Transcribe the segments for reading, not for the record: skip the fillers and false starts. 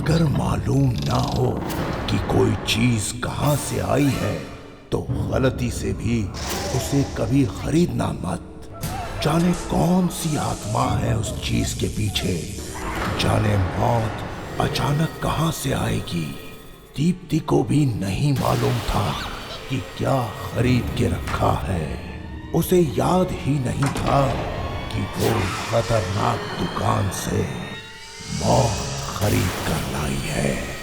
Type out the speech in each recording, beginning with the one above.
अगर मालूम ना हो कि कोई चीज कहां से आई है तो गलती से भी उसे कभी खरीदना मत। जाने कौन सी आत्मा है उस चीज के पीछे, जाने मौत अचानक कहां से आएगी। दीप्ति को भी नहीं मालूम था कि क्या खरीद के रखा है। उसे याद ही नहीं था कि वो खतरनाक दुकान से मौत खरीद कर लाई है।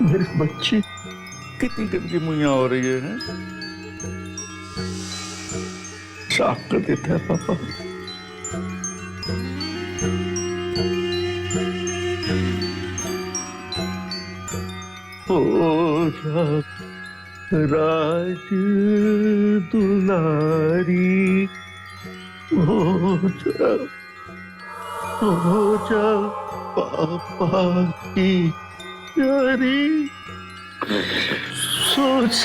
मेरे बच्चे कितनी गंदी मुइयां हो रही है, साफ कर देता है पापा। ओ राज दुलारी हो जा पापा की प्यारी सोच।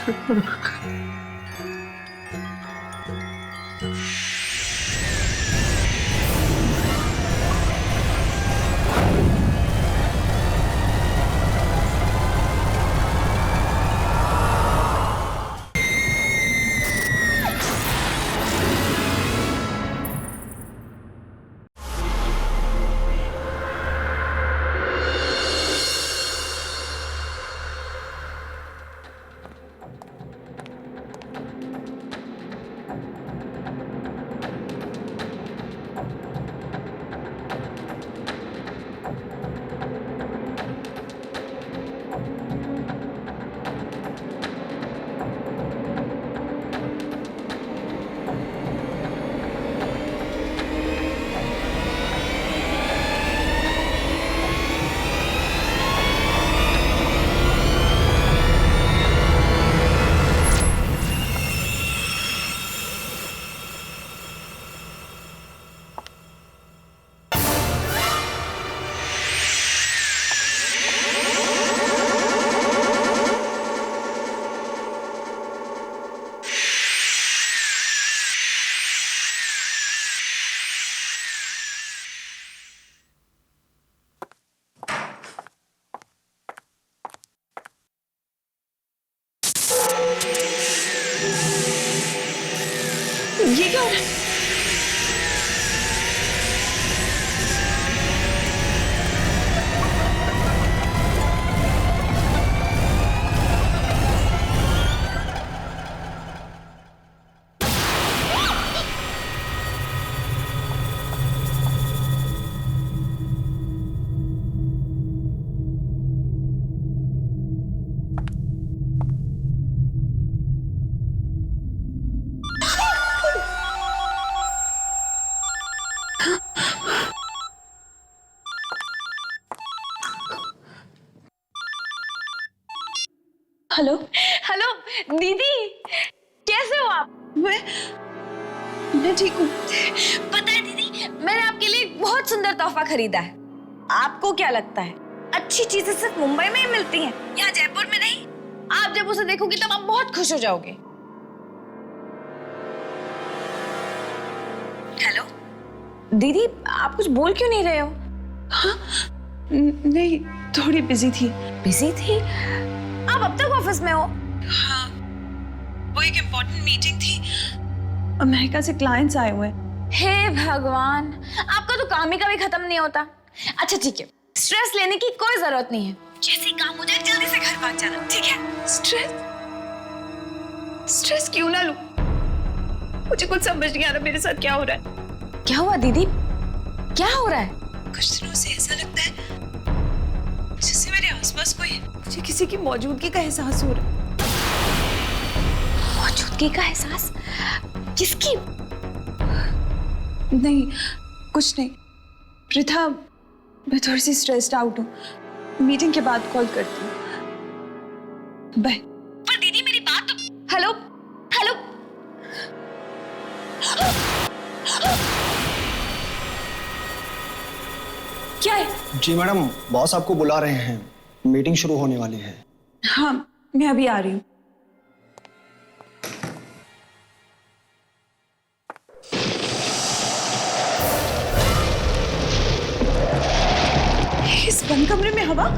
ये क्या हो रहा है? हेलो हेलो दीदी, कैसे हो आप? मैं ठीक हूँ। पता है दीदी, मैंने आपके लिए एक बहुत सुंदर तोहफा खरीदा है। आपको क्या लगता है अच्छी चीजें सिर्फ मुंबई में ही मिलती हैं, यहाँ जयपुर में नहीं? आप जब उसे देखोगी तब आप बहुत खुश हो जाओगे। हेलो दीदी, आप कुछ बोल क्यों नहीं रहे हो? हाँ? नहीं, थोड़ी बिजी थी। बिजी थी? आप अब तक ऑफिस में हो? हाँ, वो एक इम्पोर्टेंट मीटिंग थी, अमेरिका से क्लाइंट्स आए हुए। हे भगवान, आपका तो काम ही कभी खत्म नहीं होता। अच्छा ठीक है, स्ट्रेस लेने की कोई जरूरत नहीं है। जैसे ही काम हो जाए जल्दी से घर भाग जाना, ठीक है? स्ट्रेस क्यों ना लूं? मुझे कुछ समझ नहीं आ रहा मेरे साथ क्या हो रहा है। क्या हुआ दीदी, क्या हो रहा है? कुछ दिनों से ऐसा लगता है जैसे मेरे आसपास कोई है। मुझे किसी की मौजूदगी का एहसास हो रहा है। मौजूदगी का एहसास? किसकी? नहीं, कुछ नहीं। पृथा, मैं थोड़ी सी स्ट्रेस्ड आउट हूँ। मीटिंग के बाद कॉल करती हूँ। बाय। पर दीदी मेरी बात तो। Hello hello. क्या है? जी मैडम, बॉस आपको बुला रहे हैं, मीटिंग शुरू होने वाली है। हाँ, मैं अभी आ रही हूँ। इस बंद कमरे में हवा।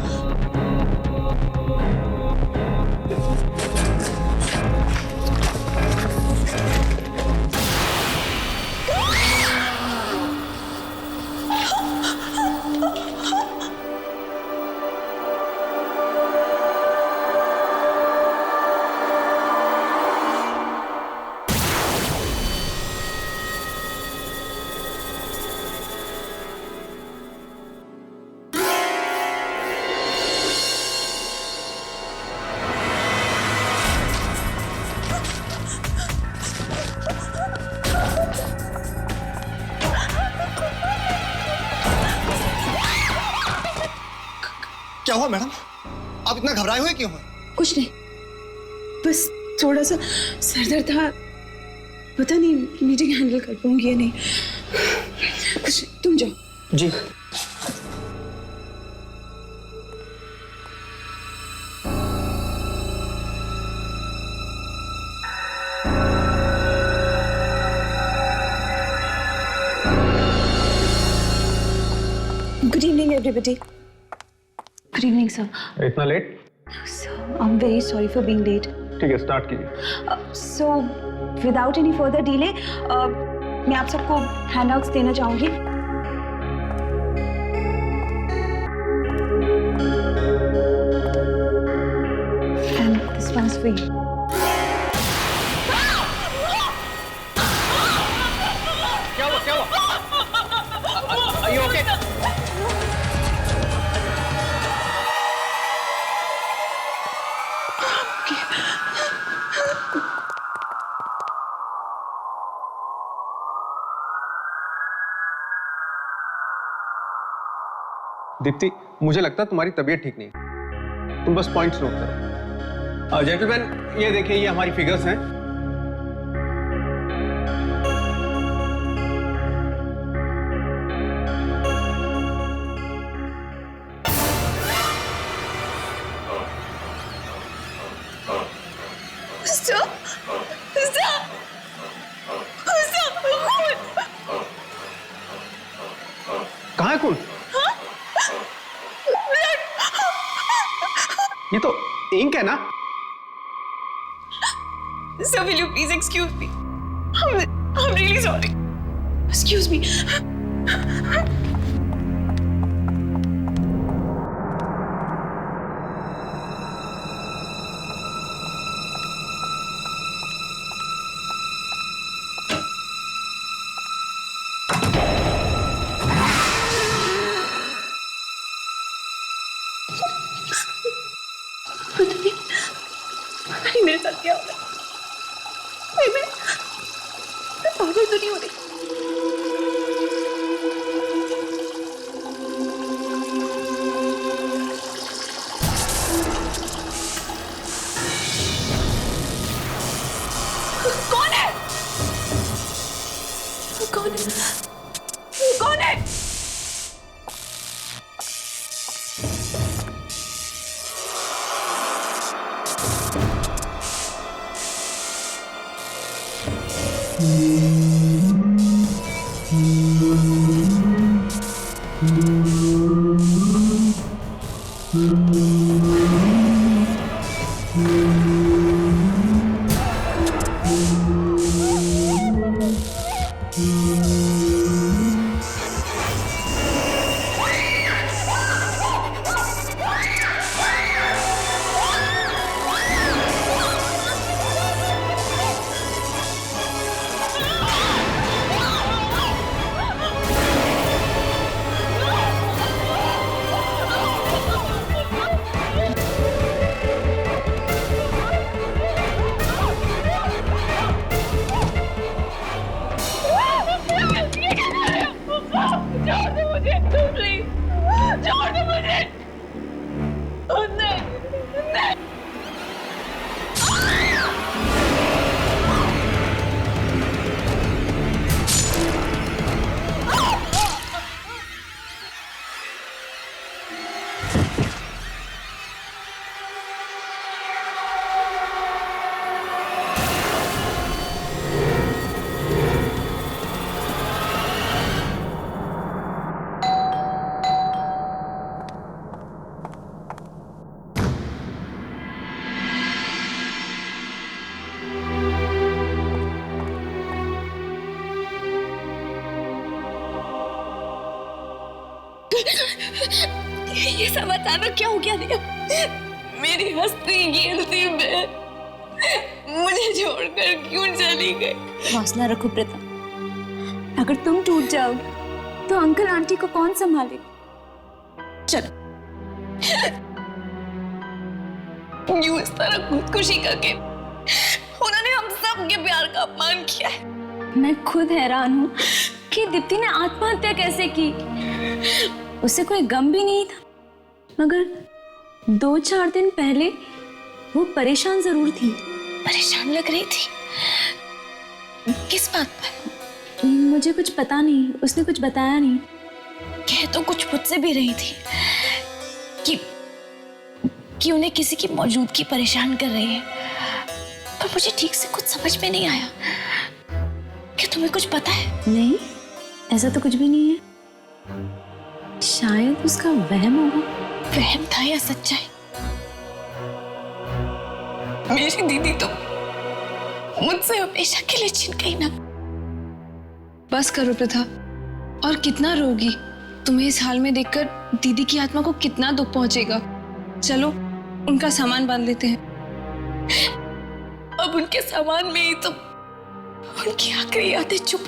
क्या हुआ मैडम? आप इतना घबराए हुए क्यों हैं? कुछ नहीं, बस थोड़ा सा सर दर्द था। पता नहीं मीटिंग हैंडल कर पाऊंगी या नहीं। कुछ नहीं, तुम जाओ। जी। Good evening everybody. Good evening sir. इतना late? Sir, I am very sorry for being late. ठीक है, स्टार्ट कीजिए। So without any further delay मैं आप सबको हैंडआउट्स देना चाहूंगी। And this one is for you. क्या हुआ? क्या हुआ? Are you okay? दीप्ति, मुझे लगता है तुम्हारी तबीयत ठीक नहीं। तुम बस पॉइंट्स नोट करो। जेंटलमैन, ये देखिए, ये हमारी फिगर्स हैं। कहाँ है खून? ये तो इंक है ना? Sir, will you please excuse me? I'm really sorry. Excuse me. पता नहीं मेरे साथ क्या हो रहा है। मैं पागल तो नहीं हो रही। कौन है? कौन है? कौन है? ये सब अचानक क्या हो गया दिया? मेरी हस्ती गिनती में मुझे छोड़कर क्यों चली गई? हौसला रखो प्रीता, अगर तुम टूट जाओगे तो अंकल आंटी को कौन संभालेगा? चलो। यूं इस तरह खुदकुशी करके उन्होंने हम सब के प्यार का अपमान किया है। मैं खुद हैरान हूँ कि दीप्ति ने आत्महत्या कैसे की। उसे कोई गम भी नहीं था, मगर 2-4 दिन पहले वो परेशान जरूर थी। परेशान लग रही थी? किस बात पर? मुझे कुछ पता नहीं, उसने कुछ बताया नहीं। कह तो कुछ मुझसे भी रही थी कि उन्हें किसी की मौजूदगी परेशान कर रही है, पर मुझे ठीक से कुछ समझ में नहीं आया। क्या तुम्हें कुछ पता है? नहीं, ऐसा तो कुछ भी नहीं है। शायद उसका वहम होगा। वहम था या सच्चाई? मेरी दीदी तो मुझसे हमेशा के लिए छिन गई ना। बस करो प्रथा, और कितना रोगी? तुम्हें इस हाल में देखकर दीदी की आत्मा को कितना दुख पहुंचेगा। चलो उनका सामान बांध लेते हैं। अब उनके सामान में ही तो उनकी आखिरी यादें चुप।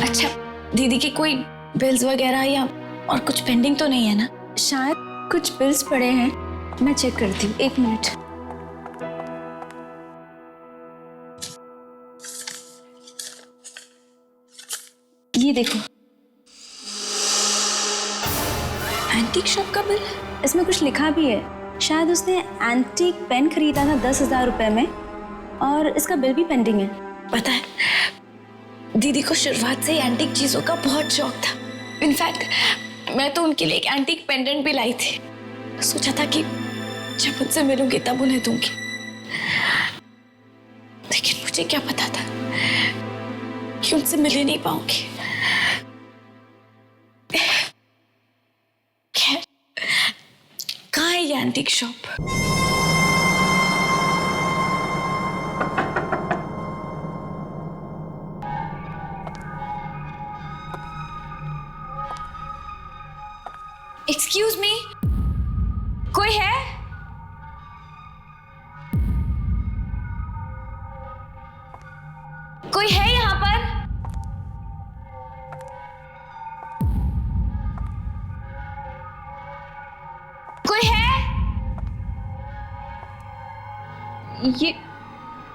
अच्छा, दीदी की कोई बिल्स वगैरह या और कुछ पेंडिंग तो नहीं है ना? शायद कुछ बिल्स पड़े हैं, मैं चेक करती हूँ। 1 मिनट। ये देखो, एंटीक शॉप का बिल? इसमें कुछ लिखा भी है। शायद उसने एंटीक पेन खरीदा था 10,000 रुपए में, और इसका बिल भी पेंडिंग है। पता है, दीदी को शुरुआत से ही एंटीक चीजों का बहुत शौक था। इनफैक्ट मैं तो उनके लिए एक एंटीक पेंडेंट भी लाई थी। सोचा था कि जब उनसे मिलूंगी तब उन्हें दूंगी, लेकिन मुझे क्या पता था कि उनसे मिल ही नहीं पाऊंगी। खैर, कहाँ है ये एंटीक शॉप? एक्सक्यूज मी, कोई है? कोई है यहाँ पर? कोई है?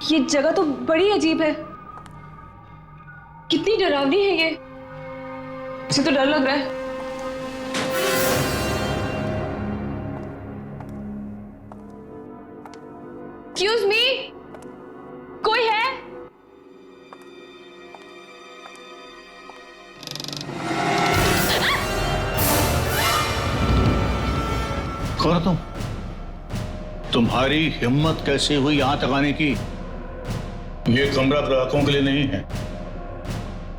ये जगह तो बड़ी अजीब है। कितनी डरावनी है ये। मुझे तो डर लग रहा है। एक्सक्यूज मी, कोई है? कौन हो तुम? तुम्हारी हिम्मत कैसे हुई यहां तक आने की? ये कमरा ग्राहकों के लिए नहीं है,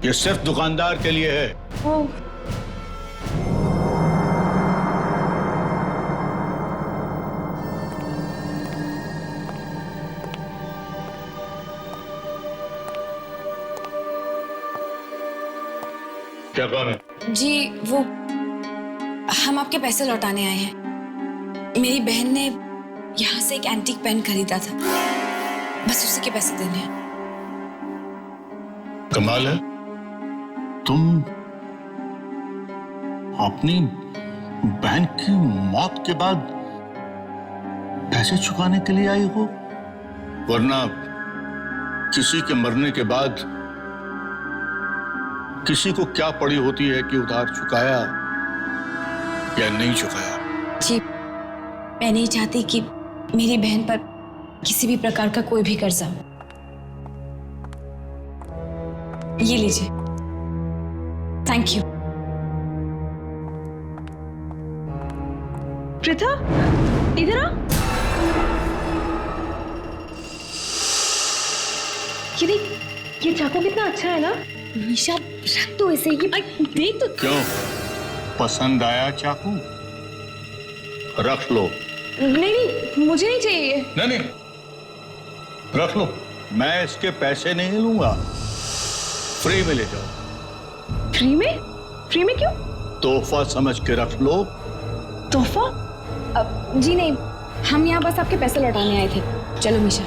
ये सिर्फ दुकानदार के लिए है। वो क्या काम है? जी, वो हम आपके पैसे लौटाने आए हैं। मेरी बहन ने यहाँ से एक एंटीक पेन खरीदा था, बस उसी के पैसे देने हैं। कमाल है, तुम अपनी बहन की मौत के बाद पैसे चुकाने के लिए आई हो, वरना किसी के मरने के बाद किसी को क्या पड़ी होती है कि उधार चुकाया या नहीं चुकाया। जी, मैं नहीं चाहती कि मेरी बहन पर किसी भी प्रकार का कोई भी कर्जा हो। ये लीजिए। Thank you. प्रथा, इधर आ। ये देख, ये चाकू कितना अच्छा है ना। निशा, रख दो इसे। ये देख तो। क्यों, पसंद आया चाकू? रख लो। नहीं, मुझे नहीं चाहिए। नहीं, रख लो, मैं इसके पैसे नहीं लूंगा, फ्री में ले जाओ। फ्री में? फ्री में क्यों? तोहफा समझ के रख लो। तोहफा? जी नहीं, हम यहाँ बस आपके पैसे लौटाने आए थे। चलो मीशा।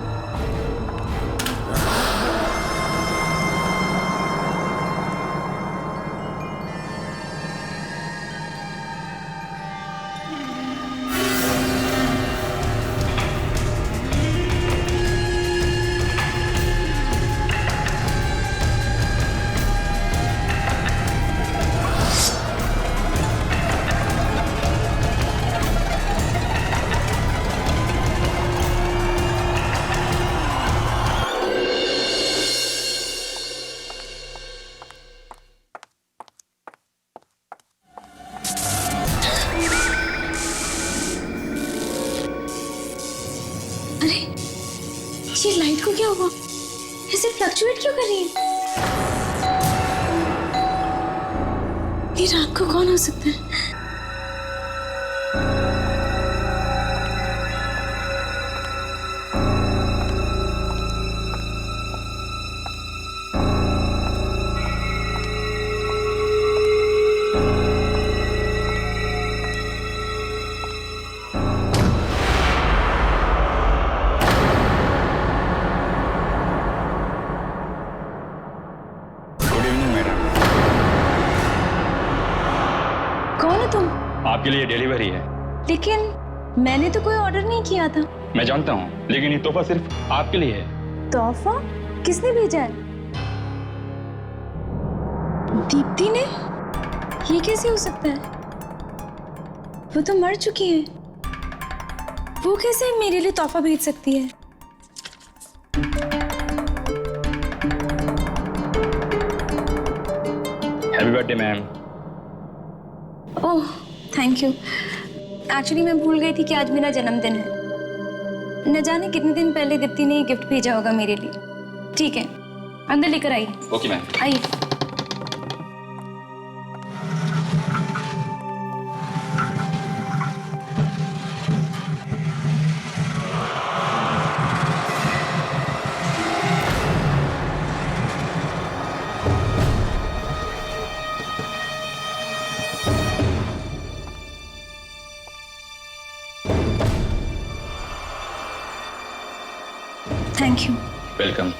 ये लाइट को क्या हुआ? ऐसे फ्लक्चुएट क्यों कर रही है? ये रात को कौन हो सकता है? कौन हो तुम? आपके लिए डिलीवरी है। लेकिन मैंने तो कोई ऑर्डर नहीं किया था। मैं जानता हूँ, लेकिन ये तोहफा सिर्फ आपके लिए है। तोहफा? किसने भेजा है? दीप्ति ने? ये कैसे हो सकता है? वो तो मर चुकी है। वो कैसे मेरे लिए तोहफा भेज सकती है? Happy birthday ma'am. Oh thank you. Actually मैं भूल गई थी कि आज मेरा जन्मदिन है। न जाने कितने दिन पहले दीप्ति ने गिफ्ट भेजा होगा मेरे लिए। ठीक है, अंदर लेकर आइए। Okay ma'am. आइए। Thank you. Welcome.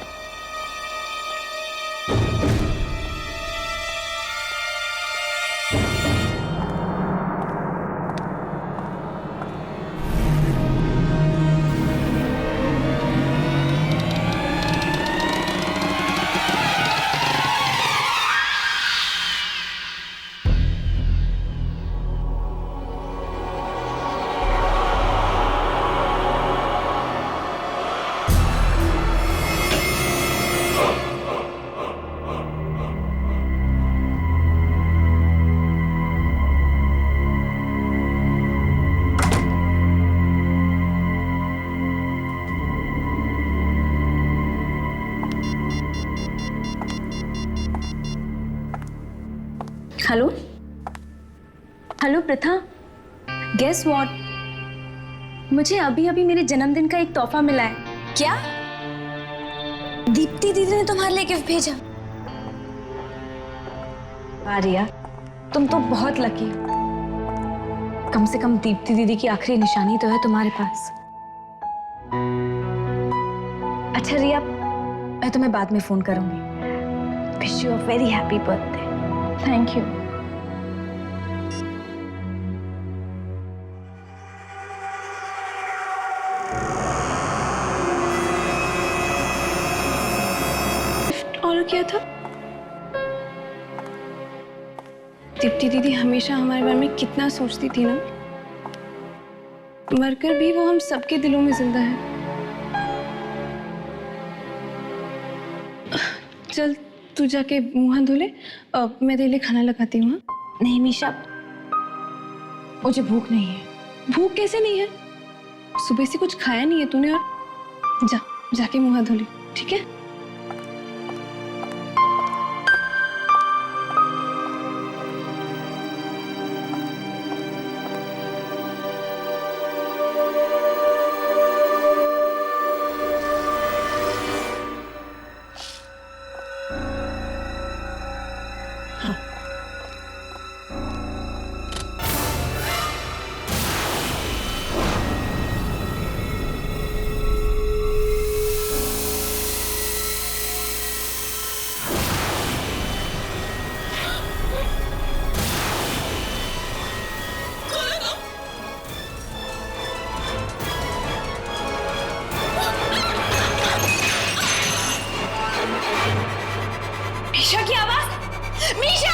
Hello hello Pratha, guess what? मुझे अभी अभी मेरे जन्मदिन का एक तोहफा मिला है। क्या? दीप्ति दीदी ने तुम्हारे लिए गिफ्ट भेजा? आर्या, तुम तो बहुत लकी हो। कम से कम दीप्ति दीदी की आखिरी निशानी तो है तुम्हारे पास। अच्छा रिया, मैं तुम्हें बाद में फोन करूंगी। Wish you a very happy birthday. Thank you. Order किया था। दीप्ति दीदी हमेशा हमारे बारे में कितना सोचती थी ना। मरकर भी वो हम सबके दिलों में जिंदा है। चल तू जाके मुंह हाथ धो ले, मैं तेरे लिए खाना लगाती हूँ। नहीं मीशा, मुझे भूख नहीं है। भूख कैसे नहीं है? सुबह से कुछ खाया नहीं है तूने। और जाके मुंह हाथ धो ले, ठीक है? मीशा की आवाज, मीशा!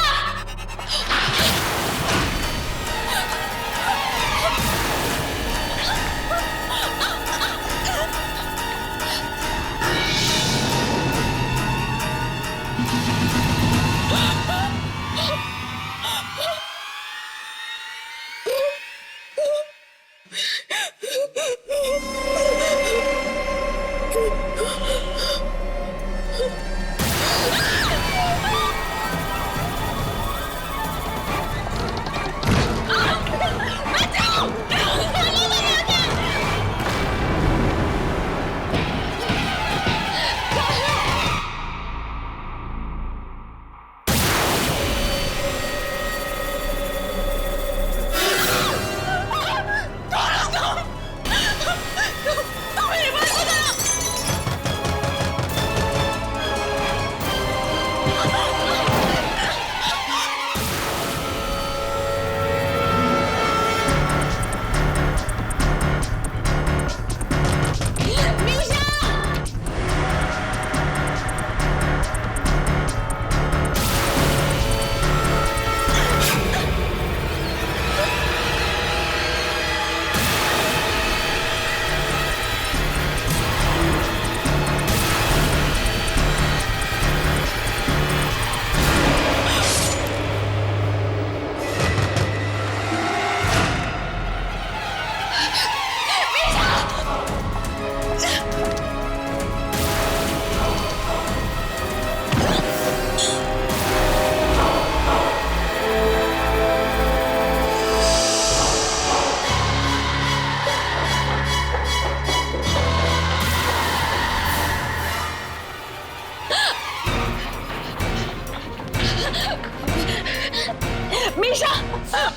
मीशा,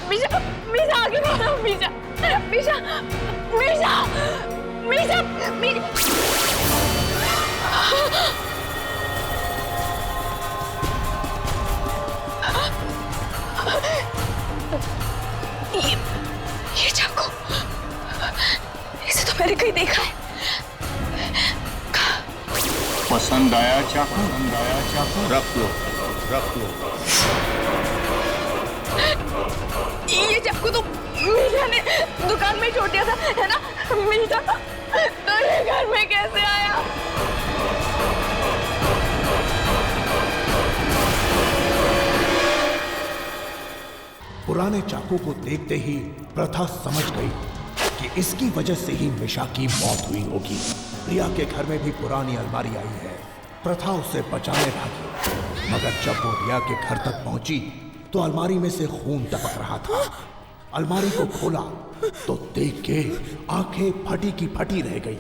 मीशा, मीशा आगे बढ़ो, मीशा, मीशा, मीशा, मीशा, ये चाकू, इसे तो मैंने कहीं देखा है। पसंद आया चाकू? पसंद आया चाकू? रख लो, रख लो। ये चाकू तो मीशा ने दुकान में छोड़ दिया था, है ना? मीशा तो ये घर में कैसे आया? पुराने चाकू को देखते ही प्रथा समझ गई कि इसकी वजह से ही मीशा की मौत हुई होगी। रिया के घर में भी पुरानी अलमारी आई है। प्रथा उसे बचाने भागी, मगर जब वो रिया के घर तक पहुंची तो अलमारी में से खून टपक रहा था। अलमारी को खोला तो देख के आंखें फटी की फटी रह गई।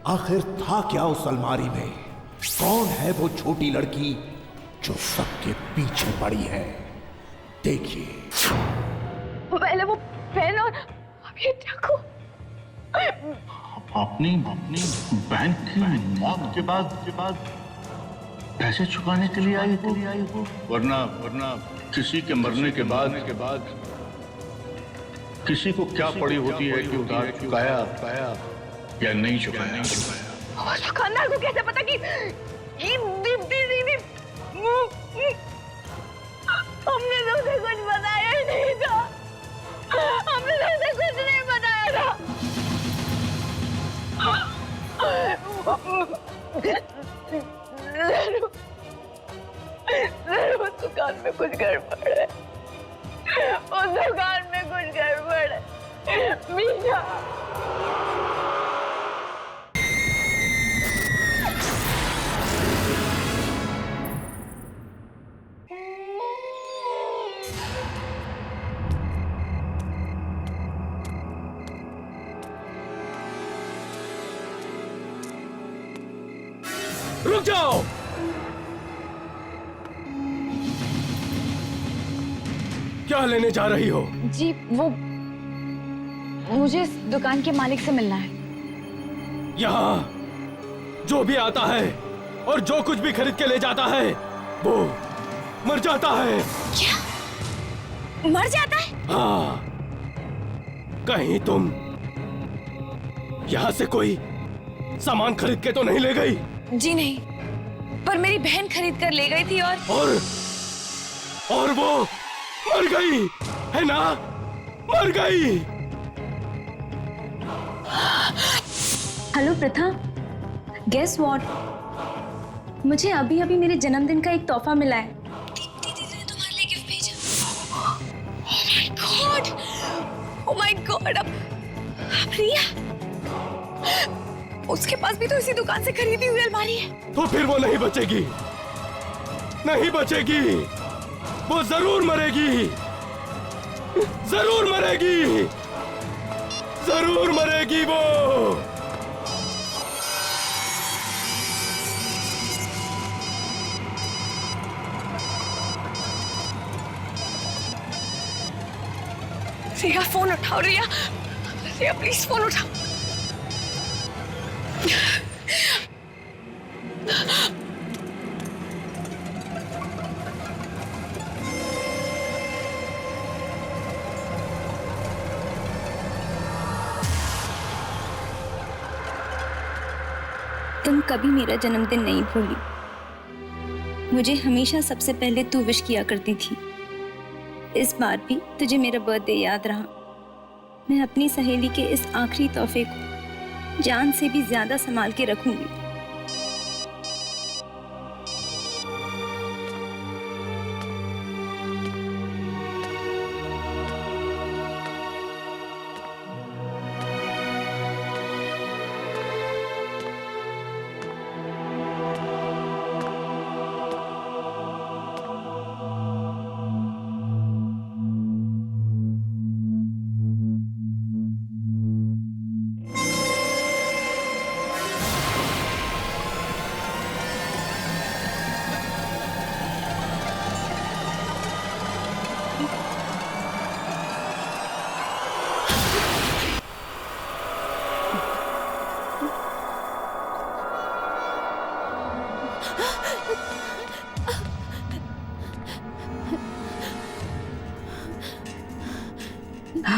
आखिर था क्या उस अलमारी में? कौन है वो छोटी लड़की जो सबके पीछे पड़ी है? देखिए। पहले वो पेन और अब ये चाकू। अपनी बहन की मौत के बाद पैसे चुकाने के लिए आई हो, वरना किसी के मरने के बाद किसी को क्या पड़ी होती है कि उधार चुकाया या नहीं चुकाया। उस दुकानदार को कैसे पता कि दीप्ति दीदी, हमने तो उसे कुछ बताया ही नहीं था। हमने तो उसे कुछ नहीं बताया था। जरूर उस दुकान में कुछ गड़बड़ है। उस दुकान में कुछ गड़बड़ है। मीशा, रुक जाओ। क्या लेने जा रही हो? जी वो मुझे इस दुकान के मालिक से मिलना है। यहाँ जो भी आता है और जो कुछ भी खरीद के ले जाता है वो मर जाता है। क्या? मर जाता है? हाँ। कहीं तुम यहाँ से कोई सामान खरीद के तो नहीं ले गई? जी नहीं। पर मेरी बहन खरीद कर ले गई थी और वो मर गई है ना, मर गई। हेलो प्रथा, गेस व्हाट, मुझे अभी अभी मेरे जन्मदिन का एक तोहफा मिला है। दीदी ने तुम्हारे लिए गिफ्ट भेजा। ओह माय गॉड, अब रिया, उसके पास भी तो इसी दुकान से खरीदी हुई अलमारी है। तो फिर वो नहीं बचेगी, नहीं बचेगी, वो जरूर मरेगी, जरूर मरेगी, जरूर मरेगी वो। रिया फोन उठाओ, रिया, रिया प्लीज फोन उठाओ। तुम कभी मेरा जन्मदिन नहीं भूली, मुझे हमेशा सबसे पहले तू विश किया करती थी। इस बार भी तुझे मेरा बर्थडे याद रहा। मैं अपनी सहेली के इस आखिरी तोहफे को जान से भी ज्यादा संभाल के रखूंगी।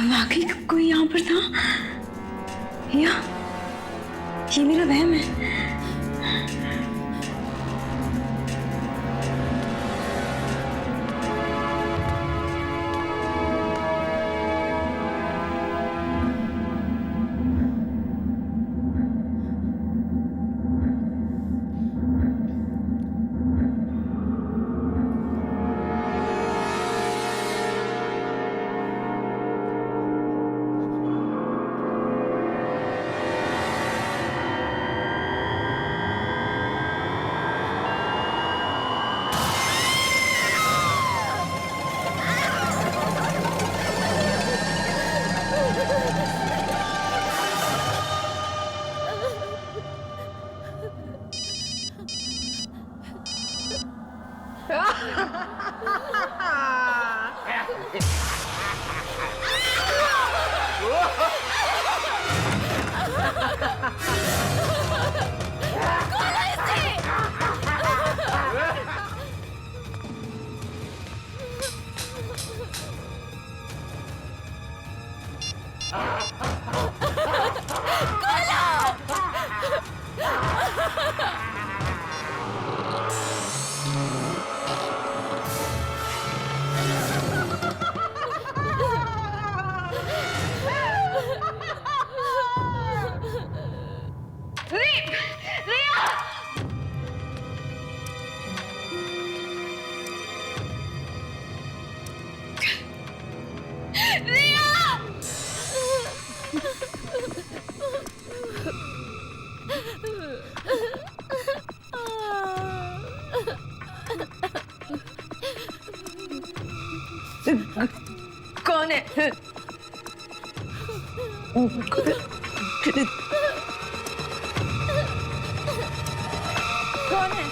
वाकई कोई यहाँ पर था या ये मेरा वहम है? कौन है? कौन है?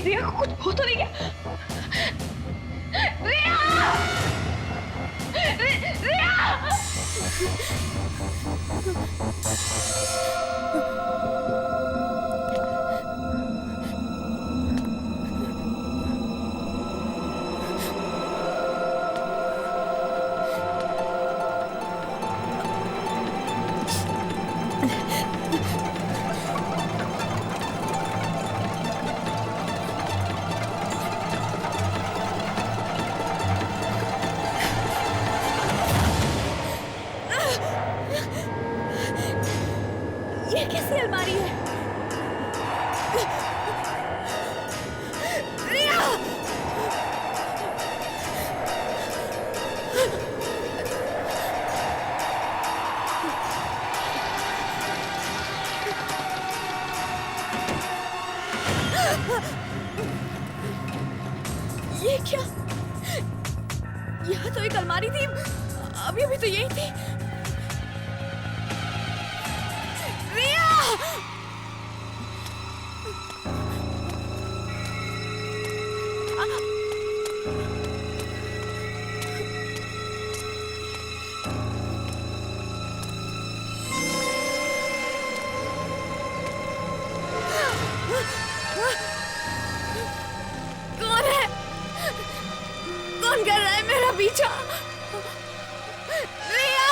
रिया कुछ हो तो नहीं गया? रिया! रिया! ये कैसी अलमारी है? रिया! ये क्या? यहाँ तो एक अलमारी थी, अभी अभी तो यही थी। रिया! कौन है? कौन कर रहा है मेरा पीछा? रिया!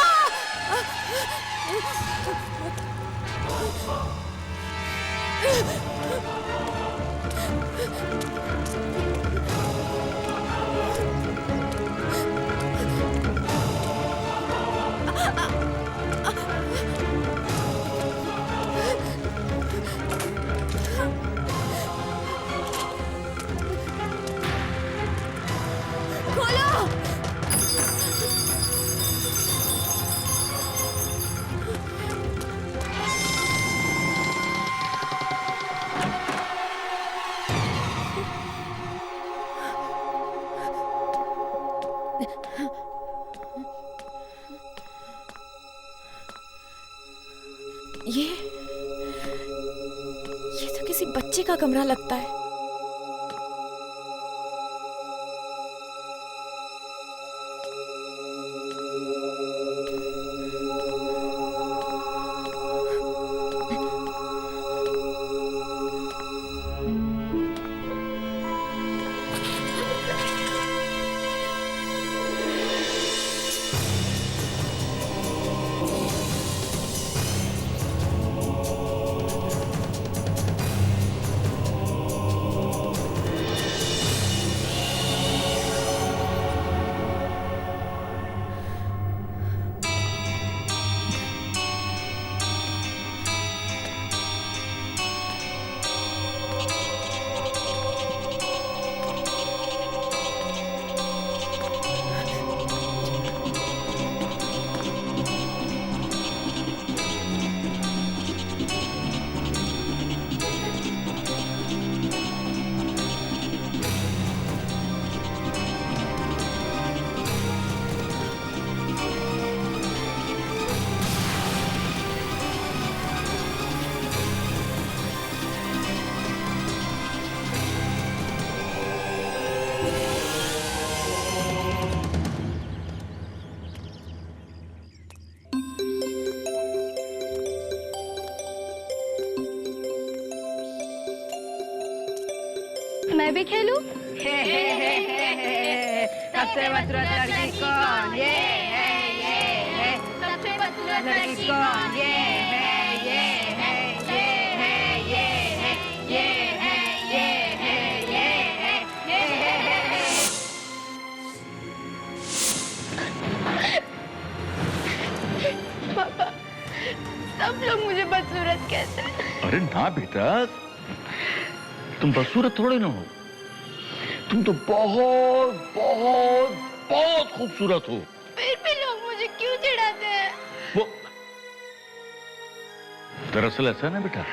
खोलो! ये तो किसी बच्चे का कमरा लगता है। मैं भी खेलूं? सबसे बदसूरत लड़की कौन? ये है। सबसे बदसूरत लड़की कौन? ये है। पापा, सब लोग मुझे बदसूरत कहते हैं। अरे ना बेटा, तुम बदसूरत थोड़े ना हो, तुम तो बहुत बहुत बहुत खूबसूरत हो। फिर भी लोग मुझे क्यों चिढ़ाते हैं? वो दरअसल ऐसा ना बेटा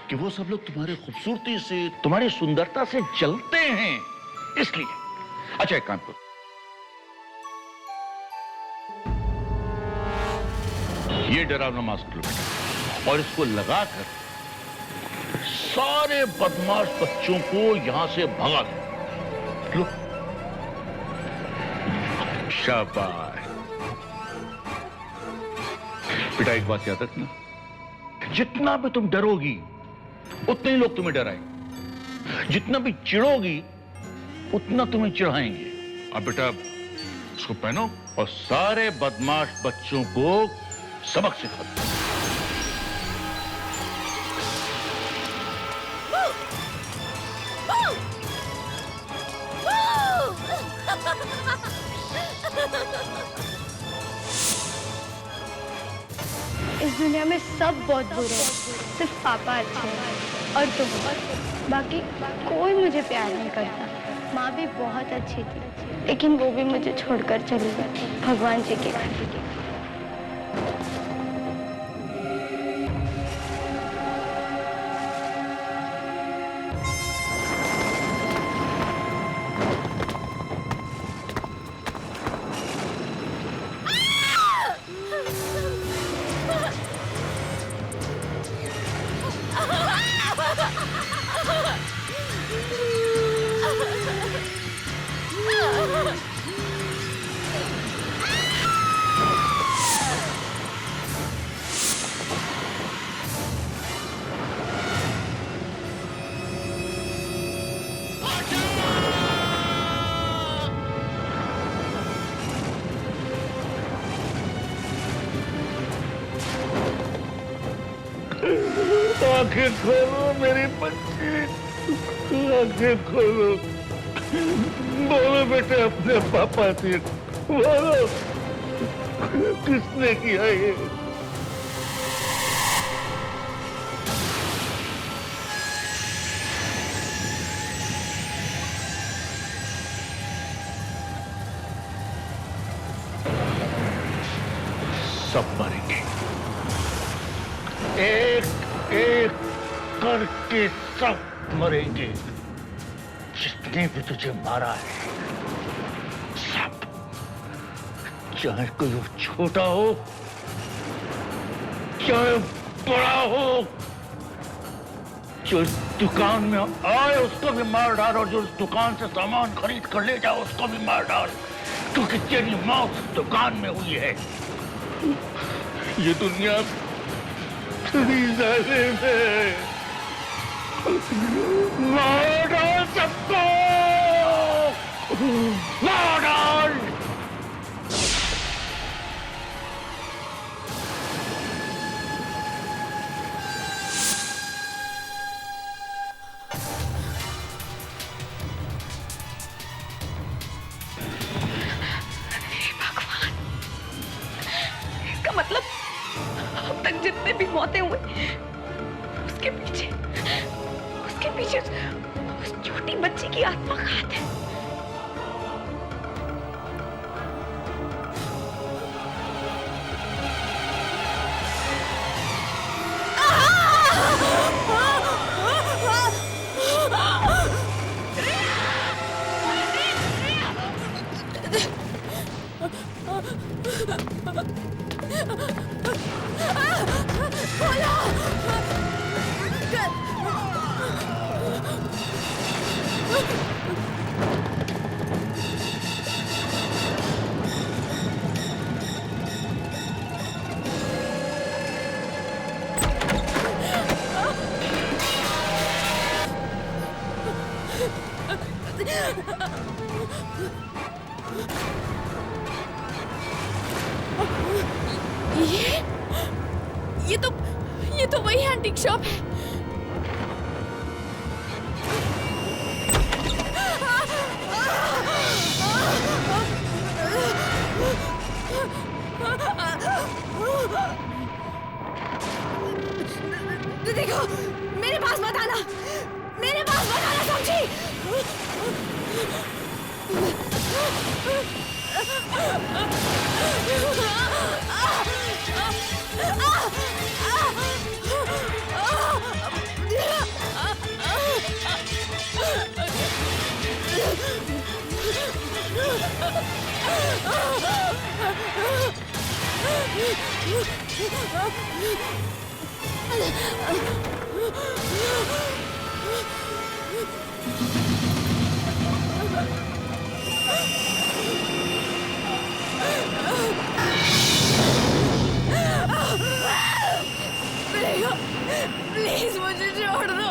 कि वो सब लोग तुम्हारी खूबसूरती से, तुम्हारी सुंदरता से जलते हैं, इसलिए। अच्छा एक काम करो, ये डरावना मास्क लो बेटा और इसको लगाकर सारे बदमाश बच्चों को यहां से भगा दो। लो, शाबाश। बेटा एक बात याद रखना, जितना भी तुम डरोगी उतने ही लोग तुम्हें डराएंगे, जितना भी चिढ़ोगी उतना तुम्हें चिढ़ाएंगे। अब बेटा इसको पहनो और सारे बदमाश बच्चों को सबक सिखा दो। इस दुनिया में सब बहुत बुरे हैं, सिर्फ पापा अच्छे हैं और तुम। बाकी कोई मुझे प्यार नहीं करता। माँ भी बहुत अच्छी थी, लेकिन वो भी मुझे छोड़कर चली गई भगवान जी के घर। आंखें खोलो मेरी बच्ची, आंखें खोलो। बोलो बेटे अपने पापा से, बोलो किसने किया ये? सब मरेंगे, एक एक करके सब मरेंगे। जिसने भी तुझे मारा है सब, चाहे कोई वो छोटा हो चाहे बड़ा हो, जो इस दुकान में आए उसको भी मार डाल और जो इस दुकान से सामान खरीद कर ले जाओ उसको भी मार डाल, क्योंकि तेरी मौत इस दुकान में हुई है। ये दुनिया में मार डाल सबको, मार डाल। भगवान, इसका मतलब अब तक जितने भी मौतें हुई उसके पीछे उस छोटी बच्ची की आत्मा का हाथ है। ये तो वही एंटीक शॉप है। देखो, मेरे पास मत आना, समझी? प्लीज मुझे छोड़ दो।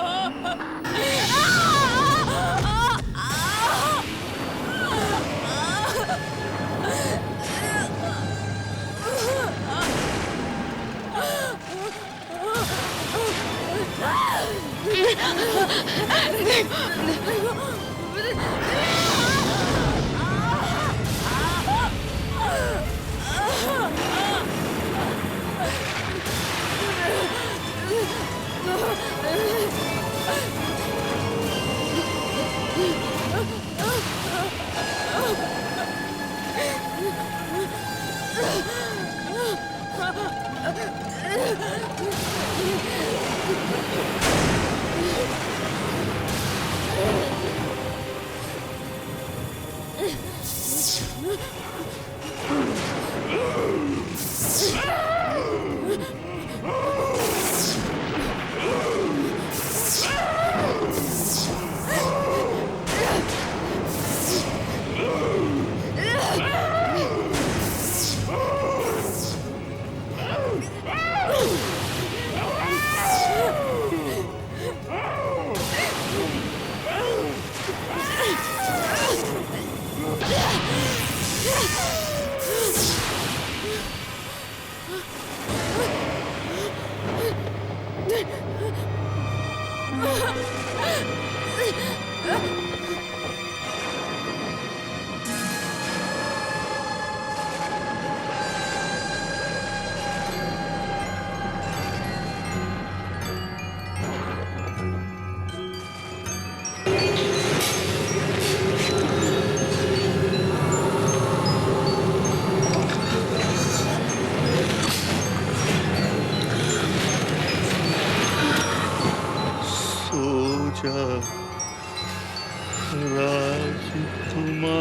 राजकुमारी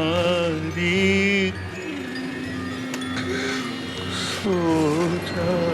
सो जा।